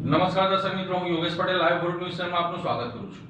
નમસ્કાર દર્શક મિત્રો, હું યોગેશ પટેલ લાઈવ ભરૂચ ન્યૂઝ ચેનલમાં આપનું સ્વાગત કરું છું.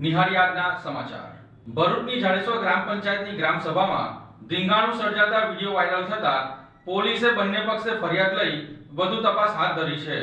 નિહાળી આજના સમાચાર. ભરૂચની જાડેશ્વર ગ્રામ પંચાયતની ગ્રામ સભામાં ધીંગાણું સર્જાતા વિડીયો વાયરલ થતા પોલીસે બંને પક્ષે ફરિયાદ લઈ વધુ તપાસ હાથ ધરી છે.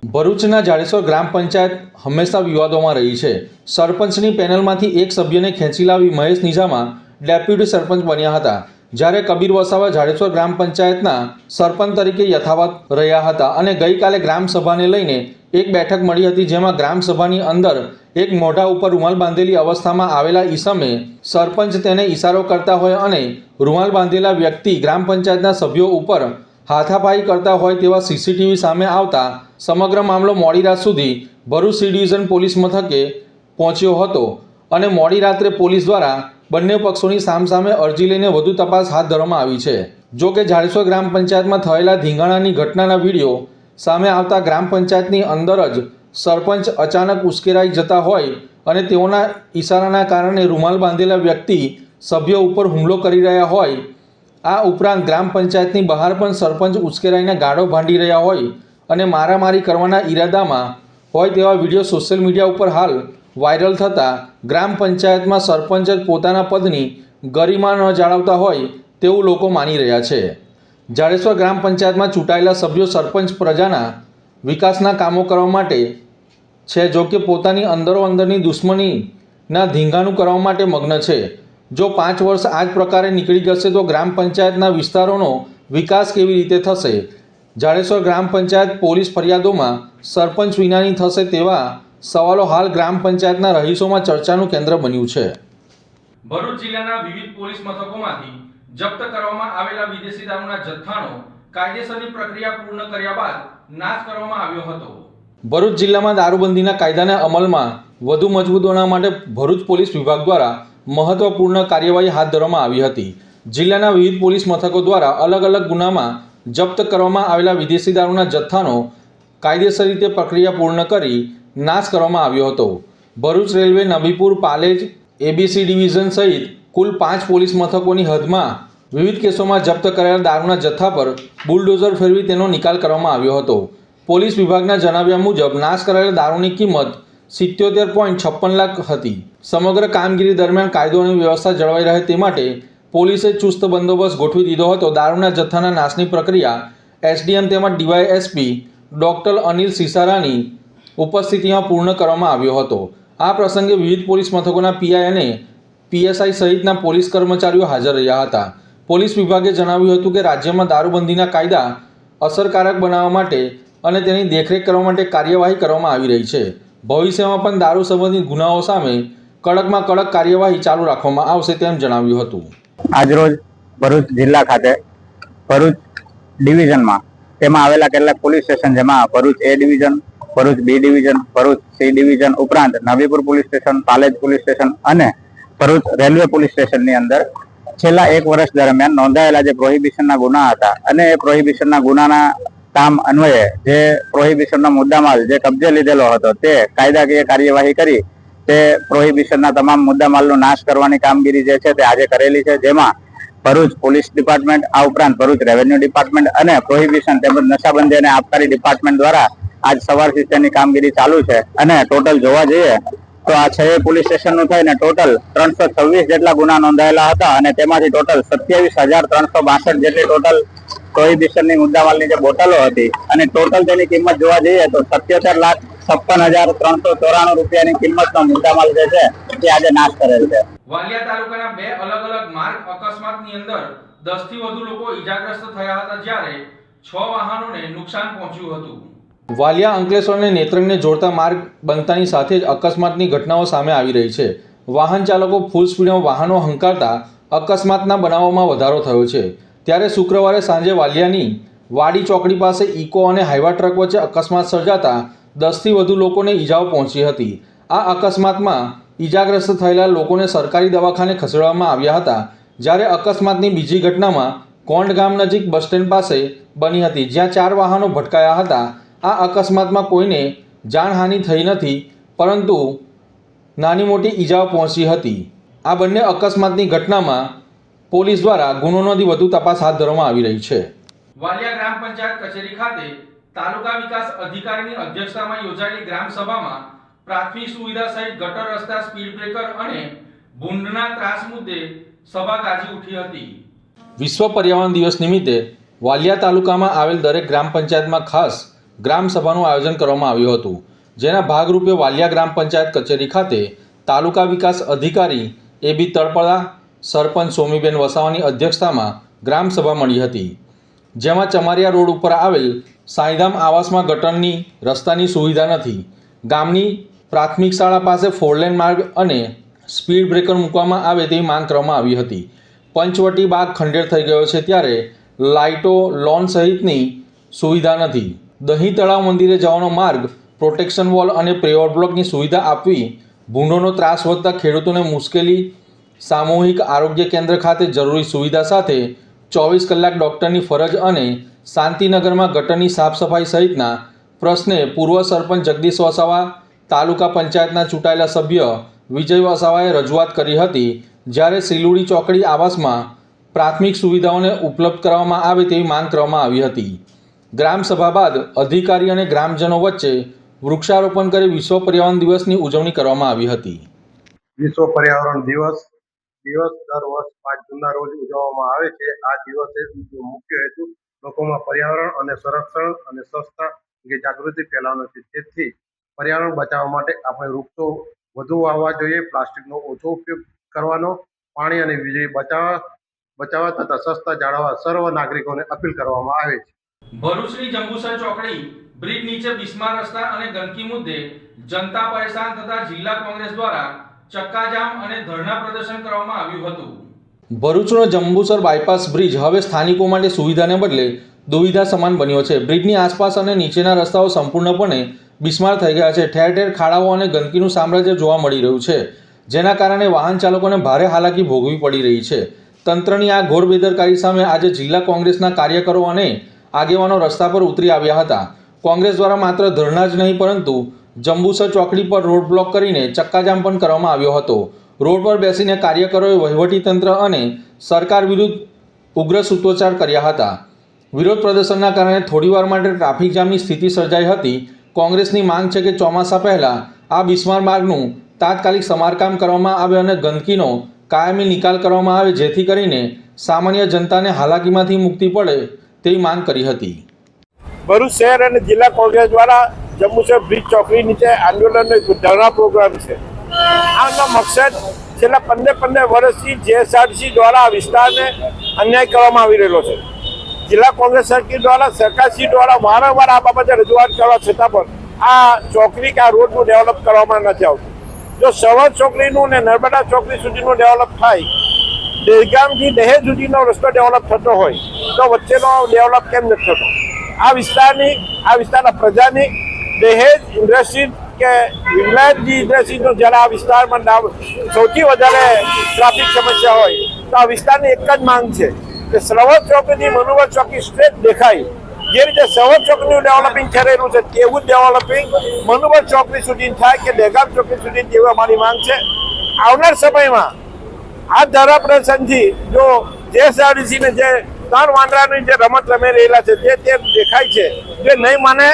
ભરૂચના જાડેશ્વર ગ્રામ પંચાયત હંમેશા વિવાદોમાં રહી છે. સરપંચની પેનલમાંથી એક સભ્યને ખેંચી લાવી મહેશ નિઝામા ડેપ્યુટી સરપંચ બન્યા હતા, જ્યારે કબીર વસાવા જાડેશ્વર ગ્રામ પંચાયતના સરપંચ તરીકે યથાવત રહ્યા હતા અને ગઈકાલે ગ્રામ સભાને લઈને એક બેઠક મળી હતી, જેમાં ગ્રામ સભાની અંદર એક મોઢા ઉપર રૂમાલ બાંધેલી અવસ્થામાં આવેલા ઈસમે સરપંચ તેને ઈશારો કરતા હોય અને રૂમાલ બાંધેલા વ્યક્તિ ગ્રામ પંચાયતના સભ્યો ઉપર હાથાપાઈ કરતા હોય તેવા સીસીટીવી સામે આવતા સમગ્ર મામલો મોડી રાત સુધી ભરૂચ સી ડિવિઝન પોલીસ મથકે પહોંચ્યો હતો અને મોડી રાત્રે પોલીસ દ્વારા બંને પક્ષોની સામસામે અરજી લઈને વધુ તપાસ હાથ ધરવામાં આવી છે. જો કે જાડેશ્વર ગ્રામ પંચાયતમાં થયેલા ધીંગાણાની ઘટનાના વિડીયો સામે આવતા ગ્રામ પંચાયતની અંદર જ સરપંચ અચાનક ઉશ્કેરાઈ જતા હોય અને તેઓના ઈશારાના કારણે રૂમાલ બાંધેલા વ્યક્તિ સભ્યો ઉપર હુમલો કરી રહ્યા હોય. આ ઉપરાંત ગ્રામ પંચાયતની બહાર પણ સરપંચ ઉશ્કેરાઈને ગાળો ભાંડી રહ્યા હોય અને મારામારી કરવાના ઈરાદામાં હોય તેવા વિડીયો સોશિયલ મીડિયા ઉપર હાલ વાયરલ થતાં ગ્રામ પંચાયતમાં સરપંચ જ પોતાના પદની ગરિમા ન જાળવતા હોય તેવું લોકો માની રહ્યા છે. જાડેશ્વર ગ્રામ પંચાયતમાં ચૂંટાયેલા સભ્યો સરપંચ પ્રજાના વિકાસના કામો કરવા માટે છે, જો કે પોતાની અંદરોઅંદરની દુશ્મનીના ધીંગાણું કરવા માટે મગ્ન છે. જો 5 વર્ષ આ જ પ્રકારે નીકળી જશે તો ગ્રામ પંચાયતના વિસ્તારોનો વિકાસ કેવી રીતે થશે? જાડેશ્વર ગ્રામ પંચાયત પોલીસ ફરિયાદોમાં સરપંચ વિનાની થશે તેવા સવાલો હાલ ગ્રામ પંચાયતના રહીશોમાં ચર્ચાનું કેન્દ્ર બન્યું છે. ભરૂચ જિલ્લાના વિવિધ પોલીસ મથકોમાંથી જપ્ત કરવામાં આવેલા વિદેશી દારૂના જથ્થાનો કાયદેસરની પ્રક્રિયા પૂર્ણ કર્યા બાદ નાશ કરવામાં આવ્યો હતો. ભરૂચ જિલ્લામાં દારૂબંધીના કાયદાના અમલમાં વધુ મજબૂત બનાવવા માટે ભરૂચ પોલીસ વિભાગ દ્વારા મહત્વપૂર્ણ કાર્યવાહી હાથ ધરવામાં આવી હતી. જિલ્લાના વિવિધ પોલીસ મથકો દ્વારા અલગ અલગ ગુનામાં જપ્ત કરવામાં આવેલા વિદેશી દારૂના જથ્થાનો કાયદેસર રીતે પ્રક્રિયા પૂર્ણ કરી નાશ કરવામાં આવ્યો હતો. Bharuch railway, Nabipur, Palej, ABC division સહિત કુલ 5 પોલીસ મથકોની હદમાં વિવિધ કેસોમાં જપ્ત કરાયેલા દારૂના જથ્થા પર બુલડોઝર ફેરવી તેનો નિકાલ કરવામાં આવ્યો હતો. પોલીસ વિભાગના જણાવ્યા મુજબ નાશ કરાયેલા દારૂની કિંમત 77.56 લાખ હતી. સમગ્ર કામગીરી દરમિયાન કાયદો અને વ્યવસ્થા જળવાઈ રહે તે માટે પોલીસે ચુસ્ત બંદોબસ્ત ગોઠવી દીધો હતો. દારૂના જથ્થાના નાશની પ્રક્રિયા એસડીએમ તેમજ ડીવાયએસપી ડોક્ટર અનિલ સિસારાની ઉપસ્થિતિમાં પૂર્ણ કરવામાં આવ્યો હતો. આ પ્રસંગે વિવિધ પોલીસ મથકોના પીઆઈ અને પીએસઆઈ સહિતના પોલીસ કર્મચારીઓ હાજર રહ્યા હતા. પોલીસ વિભાગે જણાવ્યું હતું કે રાજ્યમાં દારૂબંધીના કાયદા અસરકારક બનાવવા માટે અને તેની દેખરેખ કરવા માટે કાર્યવાહી કરવામાં આવી રહી છે. ભવિષ્યમાં પણ દારૂ સંબંધિત ગુનાઓ સામે કડકમાં કડક કાર્યવાહી ચાલુ રાખવામાં આવશે તેમ જણાવ્યું હતું. આજરોજ ભરૂચ જિલ્લા ખાતે ભરૂચ ડિવિઝનમાં તેમાં આવેલા કેટલાક પોલીસ સ્ટેશન, જેમાં Bharuch A division, Bharuch B division, Bharuch C division ઉપરાંત Nabipur police station, Palej police station અને ભરૂચ રેલવે પોલીસ સ્ટેશનની અંદર છેલ્લા 1 વર્ષ દરમિયાન નોંધાયેલા જે પ્રોહિબિશનના ગુના હતા અને એ પ્રોહિબિશનના ગુનાના કામ અન્વયે જે પ્રોહિબિશનનો મુદ્દામાલ જે કબજે લીધેલો હતો તે કાયદાકીય કાર્યવાહી કરી તે પ્રોહિબિશનના તમામ મુદ્દામાલનો નાશ કરવાની કામગીરી જે છે તે આજે કરેલી છે. જેમાં ભરૂચ પોલીસ ડિપાર્ટમેન્ટ, આ ઉપરાંત ભરૂચ રેવન્યુ ડિપાર્ટમેન્ટ અને પ્રોહિબિશન તેમજ નશાબંધી અને આબકારી ડિપાર્ટમેન્ટ દ્વારા આજ સવારથી તેની કામગીરી ચાલુ છે. અને ટોટલ જોવા જઈએ તો આ 6 પોલીસ સ્ટેશનનું થઈને ટોટલ 326 જેટલા ગુના નોંધાયેલા હતા અને તેમાંથી ટોટલ 27,362 જેટલી ટોટલ પ્રોહિબિશનની મુદ્દામાલની જે બોટલો હતી અને ટોટલ તેની કિંમત જોવા જઈએ તો 77,56,394 રૂપિયાની કિંમતનો મુદ્દામાલ જે છે તે આજે નાશ કરેલ છે. વાલિયા તાલુકાના 2 અલગ અલગ માર્ગ અકસ્માતની અંદર 10 થી વધુ લોકો ઈજાગ્રસ્ત થયા હતા, જ્યારે 6 વાહનોને નુકસાન પહોંચ્યું હતું. વાલિયા અંકલેશ્વર અને નેત્રંગને જોડતા માર્ગ બનતાની સાથે જ અકસ્માતની ઘટનાઓ સામે આવી રહી છે. વાહન ચાલકો ફૂલ સ્પીડમાં વાહનો હંકારતા અકસ્માતના બનાવોમાં વધારો થયો છે. ત્યારે શુક્રવારે સાંજે વાલિયાની વાડી ચોકડી પાસે ઇકો અને હાઈવા ટ્રક વચ્ચે અકસ્માત સર્જાતા 10 થી વધુ લોકોને ઈજાઓ પહોંચી હતી. આ અકસ્માતમાં ઈજાગ્રસ્ત થયેલા લોકોને સરકારી દવાખાને ખસેડવામાં આવ્યા હતા, જ્યારે અકસ્માતની બીજી ઘટનામાં કોંડ ગામ નજીક બસ સ્ટેન્ડ પાસે બની હતી, જ્યાં 4 વાહનો ભટકાયા હતા. આ અકસ્માતમાં કોઈને જાનહાનિ થઈ નથી, પરંતુ નાની મોટી ઈજાઓ પહોંચી હતી. આ બંને અકસ્માતની ઘટનામાં પોલીસ દ્વારા ગુનો નોંધી વધુ તપાસ હાથ ધરવામાં આવી રહી છે. વાલિયા ગ્રામ પંચાયત કચેરી ખાતે તાલુકા વિકાસ અધિકારીની અધ્યક્ષતામાં યોજાયેલી ગ્રામ સભામાં પ્રાથમિક સુવિધા સહિત ગટર રસ્તા, સ્પીડ બ્રેકર અને ભૂંડના ત્રાસ મુદ્દે સભા ગાજી ઉઠી હતી. વિશ્વ પર્યાવરણ દિવસ નિમિત્તે વાલિયા તાલુકામાં આવેલ દરેક ગ્રામ પંચાયતમાં ખાસ ગ્રામ સભાનું આયોજન કરવામાં આવ્યું હતું, જેના ભાગરૂપે વાલિયા ગ્રામ પંચાયત કચેરી ખાતે તાલુકા વિકાસ અધિકારી એ.બી. તળપડા, સરપંચ સોમીબેન વસાવાની અધ્યક્ષતામાં ગ્રામ સભા મળી હતી, જેમાં ચમારિયા રોડ ઉપર આવેલ સાંઈધામ આવાસમાં ગટરની રસ્તાની સુવિધા નથી. ગામની પ્રાથમિક શાળા પાસે ફોરલેન માર્ગ અને સ્પીડ બ્રેકર મૂકવામાં આવે તેવી માંગ કરવામાં આવી હતી. પંચવટી બાગ ખંડેર થઈ ગયો છે ત્યારે લાઇટો, લોન સહિતની સુવિધા નથી. દહીં તળાવ મંદિરે જવાનો માર્ગ, પ્રોટેક્શન વોલ અને પ્રેવર બ્લોકની સુવિધા આપવી. ભૂંડોનો ત્રાસ વધતા ખેડૂતોને મુશ્કેલી. સામૂહિક આરોગ્ય કેન્દ્ર ખાતે જરૂરી સુવિધા સાથે 24 કલાક ડૉક્ટરની ફરજ અને શાંતિનગરમાં ગટરની સાફ સફાઈ સહિતના પ્રશ્ને પૂર્વ સરપંચ જગદીશ વસાવા, તાલુકા પંચાયતના ચૂંટાયેલા સભ્ય વિજય વસાવાએ રજૂઆત કરી હતી, જ્યારે સિલુડી ચોકડી આવાસમાં પ્રાથમિક સુવિધાઓને ઉપલબ્ધ કરવામાં આવે તેવી માંગ કરવામાં આવી હતી. ગ્રામ સભા બાદ અધિકારી અને ગ્રામજનો વચ્ચે વૃક્ષારોપણ કરી વિશ્વ પર્યાવરણ દિવસની ઉજવણી કરવામાં આવી હતી. વિશ્વ પર્યાવરણ દિવસ દર વર્ષ 5 જૂનના રોજ ઉજવવામાં આવે છે. આ દિવસે મુખ્ય હેતુ લોકોમાં પર્યાવરણ અને સંરક્ષણ અને સ્વચ્છતા અંગે જાગૃતિ ફેલાવવાનો છે. તેથી પર્યાવરણ બચાવવા માટે આપણે વૃક્ષો વધુ વાવવા જોઈએ, પ્લાસ્ટિકનો ઓછો ઉપયોગ કરવાનો, પાણી અને વીજળી બચાવવા તથા સ્વચ્છતા જાળવવા સર્વ નાગરિકોને અપીલ કરવામાં આવે છે. ભરૂચની જંબુસર ચોકડી બ્રિજ નીચે બિસ્માર રસ્તા અને ગંદકી મુદ્દે જનતા પરેશાન થતા જિલ્લા કોંગ્રેસ દ્વારા ચક્કાજામ અને ધરણા પ્રદર્શન કરવામાં આવ્યું હતું. ભરૂચનો જંબુસર બાયપાસ બ્રિજ હવે સ્થાનિકો માટે સુવિધાને બદલે દુવિધા સમાન બન્યો છે. બ્રિજની આસપાસ અને નીચેના રસ્તાઓ સંપૂર્ણપણે બિસ્માર થઈ ગયા છે. ઠેર ઠેર ખાડાઓ અને ગંદકીનું સામ્રાજ્ય જોવા મળી રહ્યું છે, જેના કારણે વાહન ચાલકોને ભારે હાલાકી ભોગવવી પડી રહી છે. તંત્રની આ ઘોર બેદરકારી સામે આજે જિલ્લા કોંગ્રેસના કાર્યકરો અને આગેવાનો રસ્તા પર ઉતરી આવ્યા હતા. કોંગ્રેસ દ્વારા માત્ર ધરણા જ નહીં પરંતુ જંબુસર ચોકડી પર રોડ બ્લોક કરીને ચક્કાજામ પણ કરવામાં આવ્યો હતો. રોડ પર બેસીને કાર્યકરોએ વહીવટીતંત્ર અને સરકાર વિરુદ્ધ ઉગ્ર સૂત્રોચ્ચાર કર્યા હતા. વિરોધ પ્રદર્શનના કારણે થોડીવાર માટે ટ્રાફિક જામની સ્થિતિ સર્જાઈ હતી. કોંગ્રેસની માંગ છે કે ચોમાસા પહેલાં આ બિસ્માર માર્ગનું તાત્કાલિક સમારકામ કરવામાં આવે અને ગંદકીનો કાયમી નિકાલ કરવામાં આવે, જેથી કરીને સામાન્ય જનતાને હાલાકીમાંથી મુક્તિ પડે તેવી માંગ કરી હતી. ભરૂચ શહેર અને જિલ્લા કોંગ્રેસ દ્વારા જંબુસર બ્રિજ ચોકડી નીચે આંદોલનનો એક ધરણા પ્રોગ્રામ છે. આનો મકસદ છેલ્લા 15 વર્ષથી જીએસઆરટીસી દ્વારા આ વિસ્તારને અન્યાય કરવામાં આવી રહ્યો છે. જિલ્લા કોંગ્રેસ સર્કિટ દ્વારા સરકારશ્રી દ્વારા વારંવાર આ બાબતે રજૂઆત કરવા છતાં પણ આ ચોકડી કે આ રોડનું ડેવલપ કરવામાં નથી આવતું. જો સવર ચોકડીનું ને નર્મદા ચોકડી સુધીનું ડેવલપ થાય, દહેગામથી દહેજ સુધીનો રસ્તો ડેવલપ થતો હોય તો વચ્ચેનો ડેવલપ કેમ નથી થતો? આ વિસ્તારના પ્રજાની દહેજ ઇન્ડસ્ટ્રી કે વિલાયતની ઇન્ડસ્ટ્રીનો જ્યારે આ વિસ્તારમાં સૌથી વધારે ટ્રાફિક સમસ્યા હોય તો આ વિસ્તારની એક જ માંગ છે કે સવર ચોકડીથી મનુવર ચોકડી સ્ટ્રેટ દેખાય. જે રીતે સવર ચોકડીનું ડેવલપિંગ થઈ રહ્યું છે તેવું જ ડેવલપિંગ મનુવર ચોકડી સુધી થાય કે દહેગામ ચોકડી સુધી તેવી અમારી માંગ છે. આવનાર સમયમાં આ ધારા પ્રદર્શનથી જો જીએસઆરટીસીને જે 3 વાંદરાની જે રમત રમી રહેલા છે તે દેખાય છે, જે નહીં માને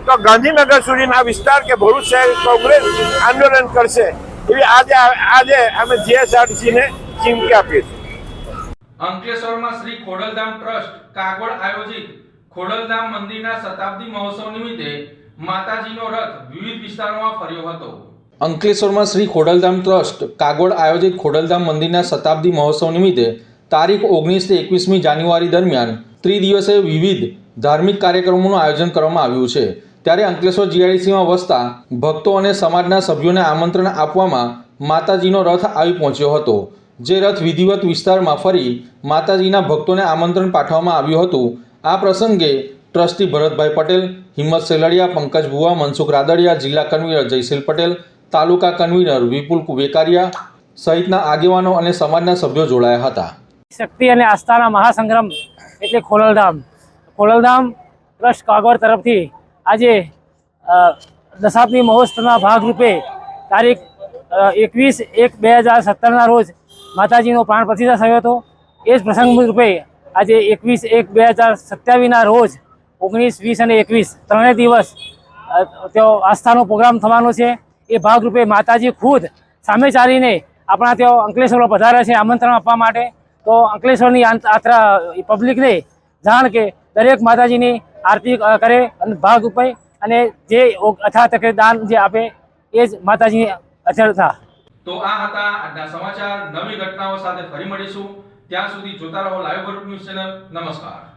તો ગાંધીનગર સુધીના વિસ્તાર કે ભરૂચ શહેર કોંગ્રેસ આંદોલન કરશે એવી આજે અમે જીએસઆરટીસીને ચીમકી આપીએ છીએ. અંકલેશ્વરમાં શ્રી ખોડલધામ ટ્રસ્ટ કાગોળ આયોજિત ખોડલધામ મંદિરના શતાબ્દી મહોત્સવ નિમિત્તે માતાજીનો રથ વિવિધ વિસ્તારોમાં ફર્યો હતો. અંકલેશ્વરમાં શ્રી ખોડલધામ ટ્રસ્ટ કાગોળ આયોજિત ખોડલધામ મંદિરના શતાબ્દી મહોત્સવ નિમિત્તે તારીખ 19 થી 21મી જાન્યુઆરી દરમિયાન ત્રિદિવસીય વિવિધ ધાર્મિક કાર્યક્રમોનું આયોજન કરવામાં આવ્યું છે. ત્યારે અંકલેશ્વર જીઆઈડીસીમાં વસતા ભક્તો અને સમાજના સભ્યોને આમંત્રણ આપવામાં માતાજીનો રથ આવી પહોંચ્યો હતો. જે રથ વિધિવત વિસ્તારમાં ફરી માતાજીના ભક્તોને આમંત્રણ પાઠવવામાં આવ્યું હતું. આ પ્રસંગે ટ્રસ્ટી ભરતભાઈ પટેલ, હિંમત સેલડિયા, પંકજ ભુવા, મનસુખ રાદડિયા, જિલ્લા કન્વીનર જયશીલ પટેલ, તાલુકા કન્વીનર વિપુલ વેકારિયા સહિતના આગેવાનો અને સમાજના સભ્યો જોડાયા હતા. શક્તિ અને આસ્થાના મહાસંગ્રામ એટલે ખોડલધામ ટ્રસ્ટ કાગોળ તરફથી આજે દશાબ્દી મહોત્સવના ભાગરૂપે તારીખ 21/1/2017ના રોજ માતાજીનો પ્રાણ પ્રતિષ્ઠા થયો હતો. એ જ પ્રસંગ રૂપે આજે 21/1/2027ના રોજ 19, 20 અને 21 ત્રણેય દિવસ તેઓ આસ્થાનો પ્રોગ્રામ થવાનો છે. એ ભાગરૂપે માતાજી ખુદ સામે ચાલીને આપણા તેઓ અંકલેશ્વર પધારે છે આમંત્રણ આપવા માટે. તો અંકલેશ્વરની યાત્રા પબ્લિકને જાણ કે દરેક માતાજીની આરતી કરે અને ભાગ રૂપે અને જે અથાતક દાન જે આપે એ જ માતાજીની અચળતા. તો આ હતા આજના સમાચાર. નવી ઘટનાઓ સાથે ફરી મળીશું. ત્યાં સુધી જોતા રહો લાઈવ ભરૂચ ન્યૂઝ ચેનલ. નમસ્કાર.